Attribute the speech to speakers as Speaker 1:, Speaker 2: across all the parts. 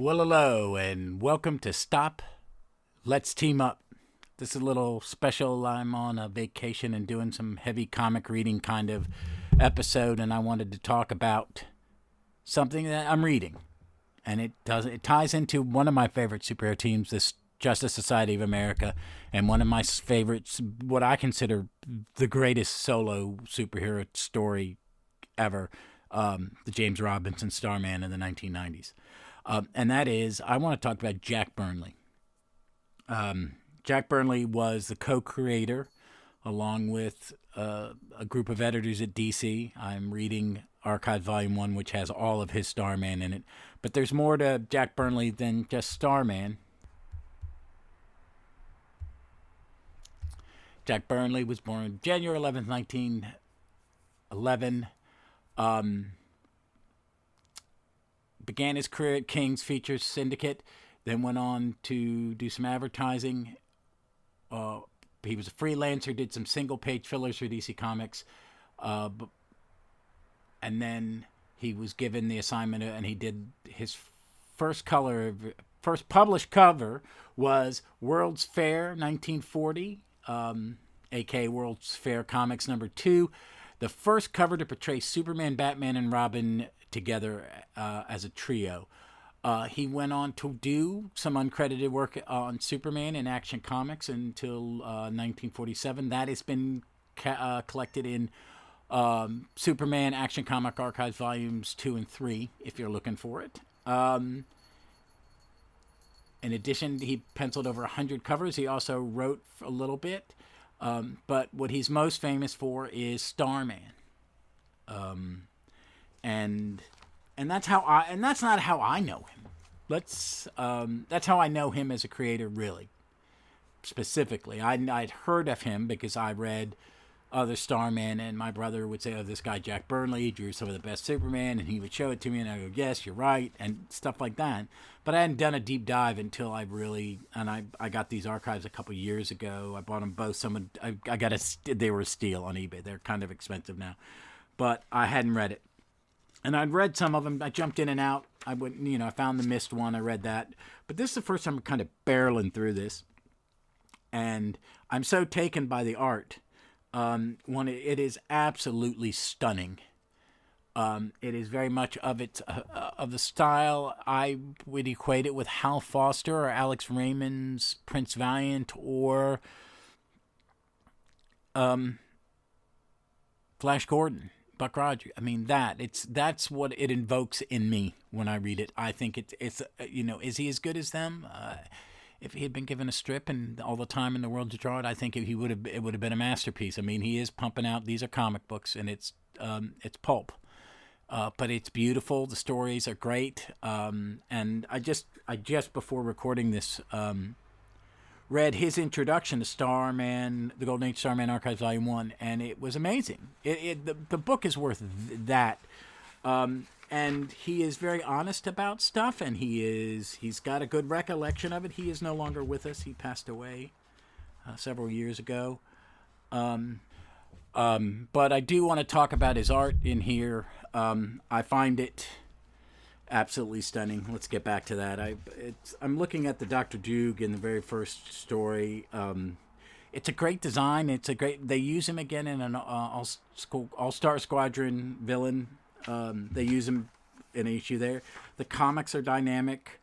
Speaker 1: Well, hello, and welcome to Stop, Let's Team Up. This is a little special. I'm on a vacation and doing some heavy comic reading kind of episode, and I wanted to talk about something that I'm reading. And it ties into one of my favorite superhero teams, this Justice Society of America, and one of my favorites, what I consider the greatest solo superhero story ever, the James Robinson Starman in the 1990s. And that is, I want to talk about Jack Burnley. Jack Burnley was the co-creator, along with a group of editors at DC. I'm reading Archive Volume 1, which has all of his Starman in it. But there's more to Jack Burnley than just Starman. Jack Burnley was born January 11th, 1911. Began his career at King's Features Syndicate, then went on to do some advertising. He was a freelancer, did some single-page fillers for DC Comics, and then he was given the assignment, and he did his first published cover was World's Fair 1940, aka World's Fair Comics #2, the first cover to portray Superman, Batman, and Robin together as a trio. He went on to do some uncredited work on Superman in Action Comics until 1947. That has been collected in Superman Action Comic Archives Volumes 2 and 3, if you're looking for it. In addition, he penciled over 100 covers. He also wrote a little bit. But what he's most famous for is Starman. And that's not how I know him. That's how I know him as a creator, really. Specifically, I'd heard of him because I read other Starman, and my brother would say, "Oh, this guy Jack Burnley drew some of the best Superman," and he would show it to me, and I go, "Yes, you're right," and stuff like that. But I hadn't done a deep dive until I got these archives a couple years ago. I bought them both. They were a steal on eBay. They're kind of expensive now, but I hadn't read it. And I'd read some of them. I jumped in and out. I found the Mist one. I read that. But this is the first time I'm kind of barreling through this. And I'm so taken by the art. It is absolutely stunning. It is very much of the style. I would equate it with Hal Foster or Alex Raymond's Prince Valiant or Flash Gordon. Buck Rogers. I mean, that's what it invokes in me when I read it. I think it's is he as good as them? If he had been given a strip and all the time in the world to draw it, I think it would have been a masterpiece. I mean, he is pumping out. These are comic books, and it's pulp, but it's beautiful. The stories are great, and I just before recording this. Read his introduction to Starman, the Golden Age Starman Archives Volume 1, and it was amazing. The book is worth that. And he is very honest about stuff, and he's got a good recollection of it. He is no longer with us. He passed away several years ago. But I do want to talk about his art in here. I find it absolutely stunning. Let's get back to that. I'm looking at the Dr. Doog in the very first story. It's a great design. They use him again in an All-Star Squadron villain. They use him in an issue there. The comics are dynamic.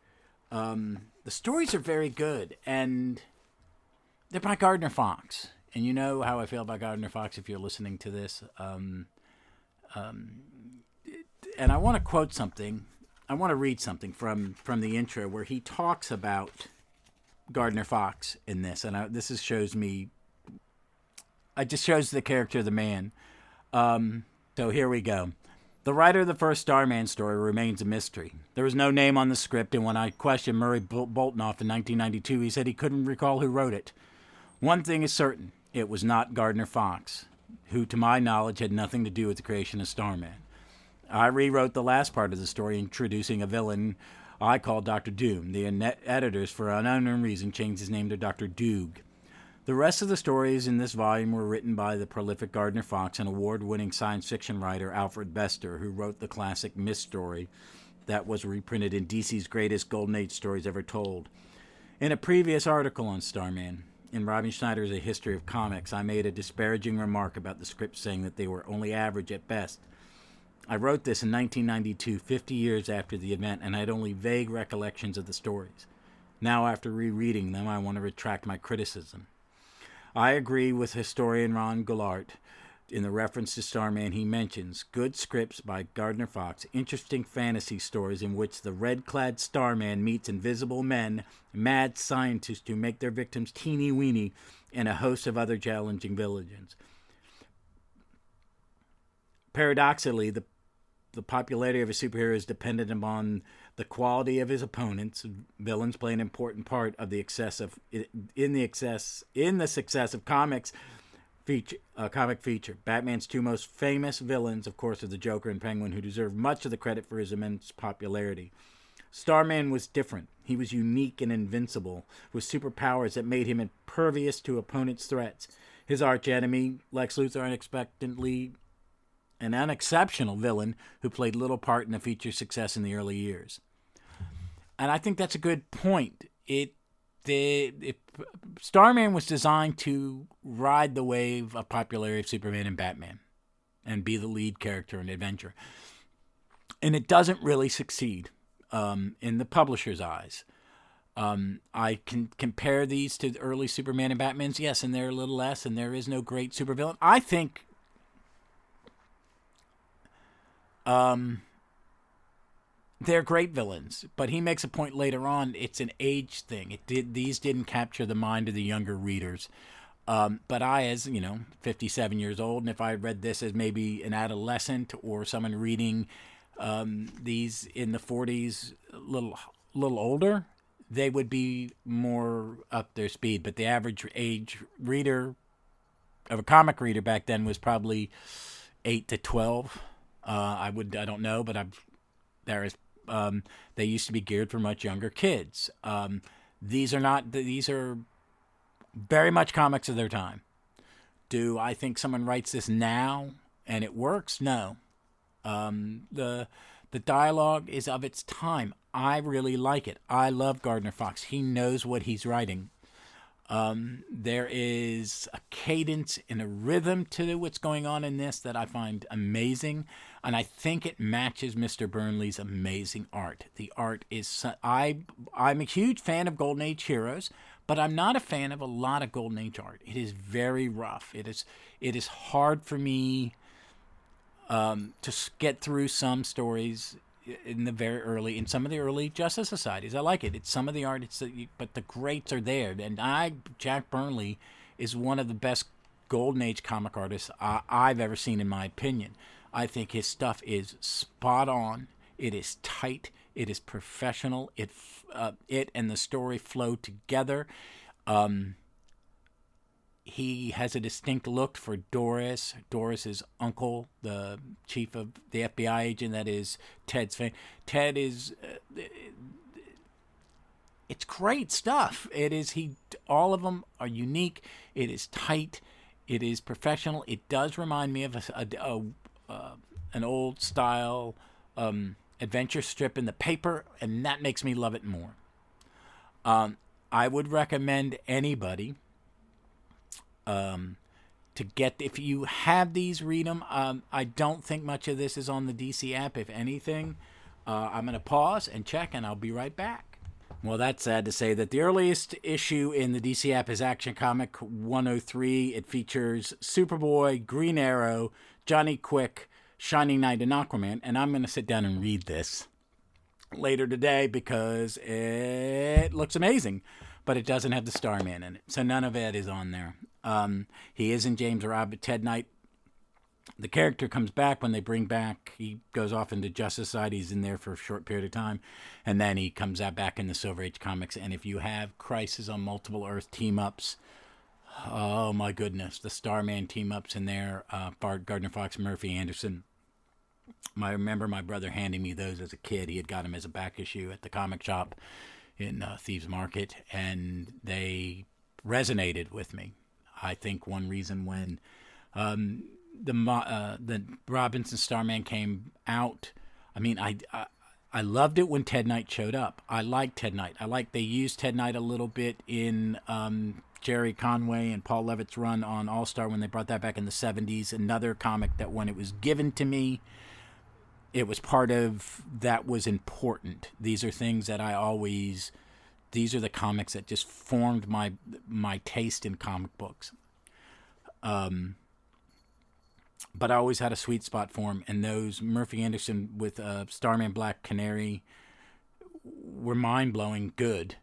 Speaker 1: The stories are very good, and they're by Gardner Fox. And you know how I feel about Gardner Fox if you're listening to this. And I want to quote something. I want to read something from the intro where he talks about Gardner Fox in this, and this shows me. It just shows the character of the man. So here we go. The writer of the first Starman story remains a mystery. There was no name on the script, and when I questioned Murray Boltinoff in 1992, he said he couldn't recall who wrote it. One thing is certain: it was not Gardner Fox, who, to my knowledge, had nothing to do with the creation of Starman. I rewrote the last part of the story, introducing a villain I called Dr. Doom. The editors, for an unknown reason, changed his name to Dr. Doog. The rest of the stories in this volume were written by the prolific Gardner Fox and award-winning science fiction writer Alfred Bester, who wrote the classic Mist story that was reprinted in DC's Greatest Golden Age Stories Ever Told. In a previous article on Starman, in Robin Schneider's A History of Comics, I made a disparaging remark about the scripts, saying that they were only average at best. I wrote this in 1992, 50 years after the event, and I had only vague recollections of the stories. Now, after rereading them, I want to retract my criticism. I agree with historian Ron Goulart. In the reference to Starman, he mentions good scripts by Gardner Fox, interesting fantasy stories in which the red-clad Starman meets invisible men, mad scientists who make their victims teeny-weeny, and a host of other challenging villains. Paradoxically, the popularity of a superhero is dependent upon the quality of his opponents. Villains play an important part of the success of comic feature. Batman's two most famous villains, of course, are the Joker and Penguin, who deserve much of the credit for his immense popularity. Starman was different. He was unique and invincible, with superpowers that made him impervious to opponents' threats. His archenemy, Lex Luthor, an unexceptional villain who played little part in the feature's success in the early years. And I think that's a good point. Starman was designed to ride the wave of popularity of Superman and Batman and be the lead character in adventure. And it doesn't really succeed in the publisher's eyes. I can compare these to the early Superman and Batmans, yes, and they're a little less, and there is no great supervillain. I think they're great villains, but he makes a point later on. It's an age thing. These didn't capture the mind of the younger readers. But I, as 57 years old, and if I read this as maybe an adolescent or someone reading these in the 40s, a little older, they would be more up their speed. But the average age reader of a comic reader back then was probably 8 to 12. I don't know, but they used to be geared for much younger kids. These are very much comics of their time. Do I think someone writes this now and it works? No. The dialogue is of its time. I really like it. I love Gardner Fox. He knows what he's writing. There is a cadence and a rhythm to what's going on in this that I find amazing, and I think it matches Mr. Burnley's amazing art. The art is... I'm a huge fan of Golden Age heroes, but I'm not a fan of a lot of Golden Age art. It is very rough. It is hard for me to get through some stories in some of the early Justice Societies. I like it. It's some of the art, but the greats are there. And Jack Burnley is one of the best Golden Age comic artists I've ever seen, in my opinion. I think his stuff is spot on. It is tight. It is professional. It and the story flow together. He has a distinct look for Doris. Doris's uncle, the chief of the FBI agent that is Ted's fan. Ted is... it's great stuff. All of them are unique. It is tight. It is professional. It does remind me of an old style adventure strip in the paper, and that makes me love it more. I would recommend anybody to get, if you have these, read them. I don't think much of this is on the DC app. If anything, I'm going to pause and check, and I'll be right back. Well, that's sad to say that the earliest issue in the DC app is Action Comic 103. It features Superboy, Green Arrow, Johnny Quick, Shining Knight, and Aquaman. And I'm going to sit down and read this later today because it looks amazing, but it doesn't have the Starman in it. So none of it is on there. He isn't James Robert Ted Knight. The character comes back when they bring back, he goes off into Justice Society. He's in there for a short period of time, and then he comes out back in the Silver Age comics. And if you have Crisis on Multiple Earth team-ups, oh my goodness, the Starman team-ups in there, Gardner Fox, Murphy, Anderson. I remember my brother handing me those as a kid. He had got them as a back issue at the comic shop in Thieves Market, and they resonated with me. I think one reason when the Robinson Starman came out, I mean, I I loved it when Ted Knight showed up. I liked Ted Knight. They used Ted Knight a little bit in Jerry Conway and Paul Levitt's run on All-Star when they brought that back in the 70s. Another comic that when it was given to me, it was part of that was important. These are things that these are the comics that just formed my taste in comic books. But I always had a sweet spot for him, and those Murphy Anderson with Starman Black Canary were mind-blowing good,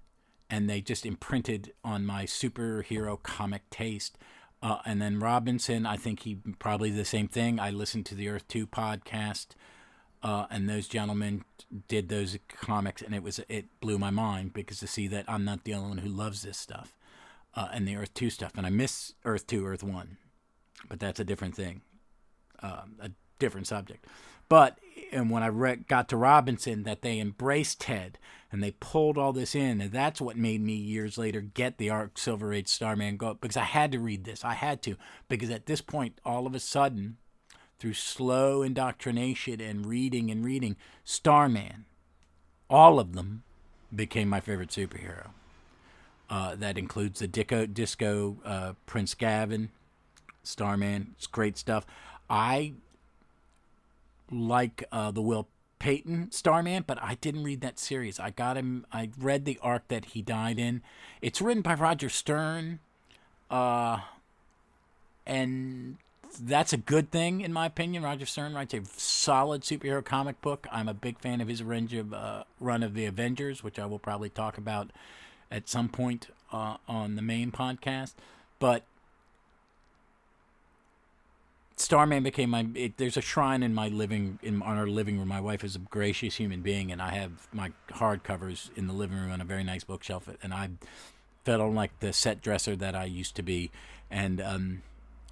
Speaker 1: and they just imprinted on my superhero comic taste. And then Robinson, I think he probably the same thing. I listened to the Earth 2 podcast, and those gentlemen did those comics, and it blew my mind, because to see that I'm not the only one who loves this stuff, and the Earth 2 stuff. And I miss Earth 2, Earth 1, but that's a different thing. A different subject. But and when I got to Robinson, that they embraced Ted and they pulled all this in, and that's what made me years later get the Arc Silver Age Starman go, because I had to read this. I had to, because at this point, all of a sudden, through slow indoctrination and reading, Starman, all of them, became my favorite superhero. That includes the Disco Prince Gavin, Starman. It's great stuff. I like the Will Payton Starman, but I didn't read that series. I read the arc that he died in. It's written by Roger Stern, and that's a good thing, in my opinion. Roger Stern writes a solid superhero comic book. I'm a big fan of his run of the Avengers, which I will probably talk about at some point on the main podcast. But Starman became there's a shrine in on our living room. My wife is a gracious human being, and I have my hardcovers in the living room on a very nice bookshelf. And I felt on like the set dresser that I used to be. And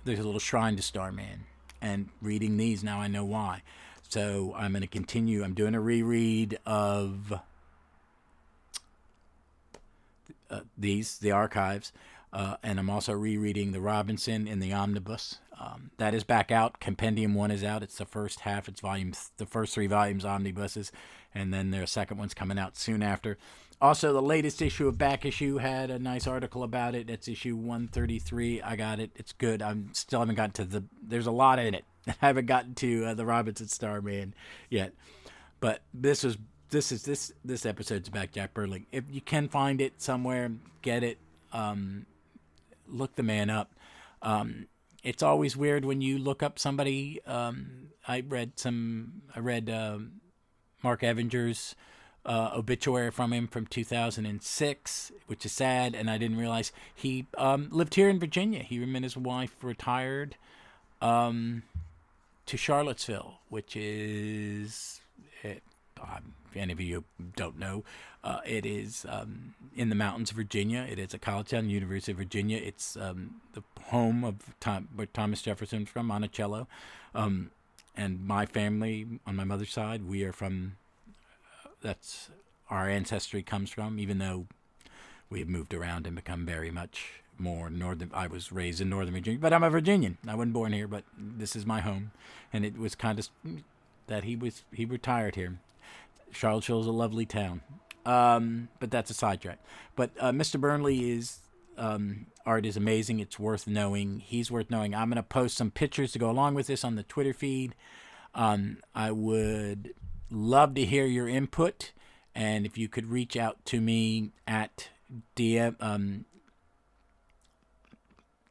Speaker 1: there's a little shrine to Starman. And reading these now, I know why. So I'm going to continue. I'm doing a reread of the archives. And I'm also rereading the Robinson in the omnibus. That is back out. Compendium 1 is out. It's the first half. It's the first 3 volumes omnibuses, and then their second one's coming out soon after. Also, the latest issue of Back Issue had a nice article about it. It's issue 133. I got it. It's good. I still haven't gotten to there's a lot in it. I haven't gotten to the Robinson Starman yet. But this episode's about Jack Burnley. If you can find it somewhere, get it. Look the man up. It's always weird when you look up somebody. I read Mark Evinger's obituary from him from 2006, which is sad, and I didn't realize he lived here in Virginia. Him and his wife retired to Charlottesville, which is, if any of you don't know, it is in the mountains of Virginia. It is a college town, University of Virginia. It's the home of where Thomas Jefferson's from, Monticello. And my family, on my mother's side, we are from, that's our ancestry comes from, even though we have moved around and become very much more northern. I was raised in Northern Virginia, but I'm a Virginian. I wasn't born here, but this is my home. And it was kind of that he retired here. Charlottesville is a lovely town. But that's a sidetrack. But Mr. Burnley art is amazing. It's worth knowing. He's worth knowing. I'm going to post some pictures to go along with this on the Twitter feed. I would love to hear your input, and if you could reach out to me at DM.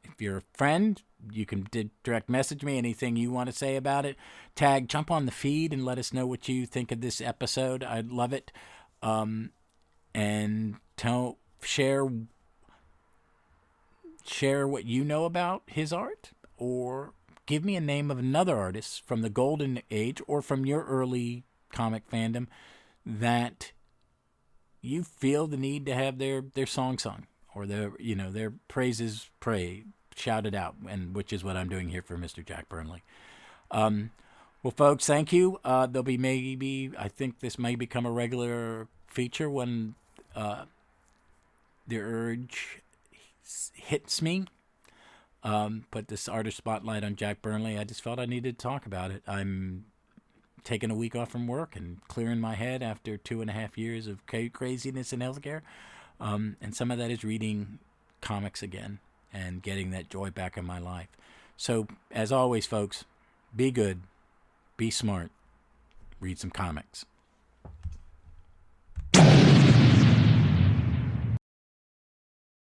Speaker 1: If you're a friend, you can direct message me anything you want to say about it. Jump on the feed and let us know what you think of this episode. I'd love it. And share what you know about his art, or give me a name of another artist from the Golden Age or from your early comic fandom that you feel the need to have their song sung, or their praises shouted out, and which is what I'm doing here for Mr. Jack Burnley. Well, folks, thank you. There'll be I think this may become a regular feature when the urge hits me. Put this artist spotlight on Jack Burnley. I just felt I needed to talk about it. I'm taking a week off from work and clearing my head after 2.5 years of craziness in healthcare. And some of that is reading comics again and getting that joy back in my life. So, as always, folks, be good, be smart, read some comics.